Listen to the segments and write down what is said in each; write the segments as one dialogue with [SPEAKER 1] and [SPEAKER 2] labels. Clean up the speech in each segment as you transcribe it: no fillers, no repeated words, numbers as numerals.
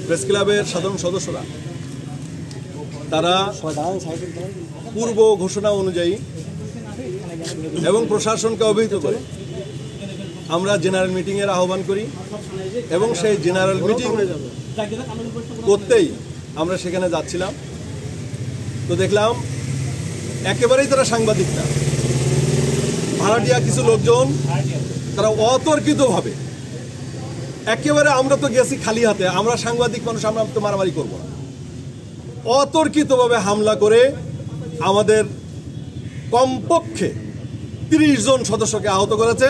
[SPEAKER 1] Press ক্লাবের সাধারণ সদস্যরা তারা পূর্ব ঘোষণা অনুযায়ী এবং প্রশাসনকে অবহিত করে আমরা জেনারেল মিটিংয়ের আহ্বান করি এবং সেই জেনারেল মিটিং করতেই আমরা সেখানে যাচ্ছিলাম। তো দেখলাম একেবারেই তারা সাংবাদিক না, ভাড়াটিয়া কিছু লোকজন তারা অতর্কিতভাবে একেবারে, আমরা তো গেছি খালি হাতে, আমরা সাংবাদিক মানুষ, আমরা তো মারামারি করব না, অতর্কিতভাবে হামলা করে আমাদের কমপক্ষে 30 জন সদস্যকে আহত করেছে।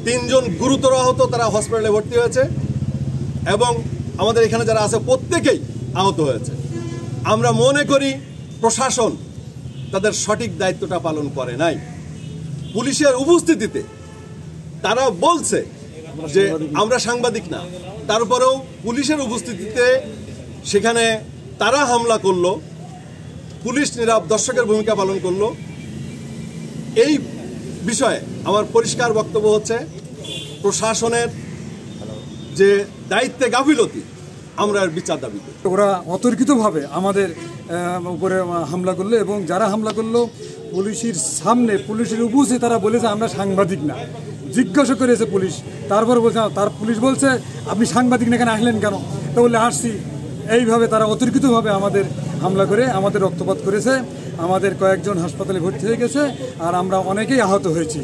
[SPEAKER 1] 3 জন গুরুতর আহত, তারা হসপিটালে ভর্তি হয়েছে এবং আমাদের এখানে যারা আছে প্রত্যেকেই আহত হয়েছে। আমরা মনে করি প্রশাসন তাদের সঠিক দায়িত্বটা পালন করে নাই। পুলিশের উপস্থিতিতে তারা বলছে যে আমরা সাংবাদিক না, তারপরেও পুলিশের উপস্থিতিতে সেখানে তারা হামলা করলো, পুলিশ নীরব দর্শকের ভূমিকা পালন করলো। এই বিষয়ে আমার পরিষ্কার বক্তব্য হচ্ছে প্রশাসনের যে দায়িত্বে গাফিলতি, আমরা এর বিচার দাবি করি।
[SPEAKER 2] ওরা অতর্কিতভাবে আমাদের উপরে হামলা করলো এবং যারা হামলা করলো পুলিশের সামনে, পুলিশের উপস্থিতি তারা বলেছে আমরা সাংবাদিক না। জিজ্ঞাসা করেছে পুলিশ, তারপর বলছে, তার পুলিশ বলছে আপনি সাংবাদিক না, এখানে আসলেন কেন? তো বললে আসছি। এইভাবে তারা অতর্কিতভাবে আমাদের হামলা করে আমাদের রক্তপাত করেছে। আমাদের কয়েকজন হাসপাতালে ভর্তি হয়ে গেছে আর আমরা অনেকেই আহত হয়েছি।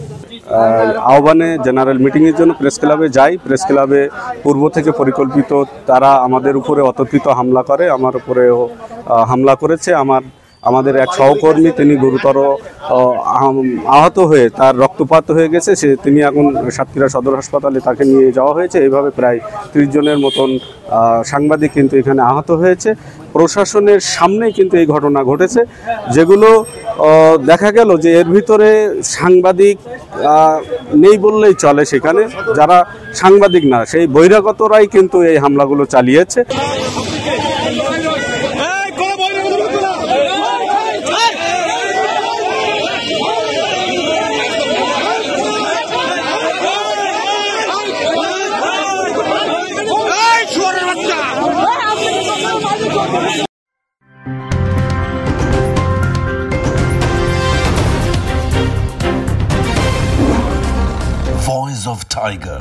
[SPEAKER 3] আহ্বানে জেনারেল মিটিংয়ের জন্য প্রেস ক্লাবে যাই। প্রেস ক্লাবে পূর্ব থেকে পরিকল্পিত তারা আমাদের উপরে অতর্কিত হামলা করে, আমার উপরেও হামলা করেছে। আমাদের এক সহকর্মী তিনি গুরুতর আহত হয়ে তার রক্তপাত হয়ে গেছে, তিনি এখন সাতক্ষীরা সদর হাসপাতালে তাকে নিয়ে যাওয়া হয়েছে। এইভাবে প্রায় 30 জনের মতন সাংবাদিক কিন্তু এখানে আহত হয়েছে। প্রশাসনের সামনে কিন্তু এই ঘটনা ঘটেছে, যেগুলো দেখা গেল যে এর ভিতরে সাংবাদিক নেই বললেই চলে। সেখানে যারা সাংবাদিক না সেই বহিরাগতরাই কিন্তু এই হামলাগুলো চালিয়েছে।
[SPEAKER 4] Voice of Tiger.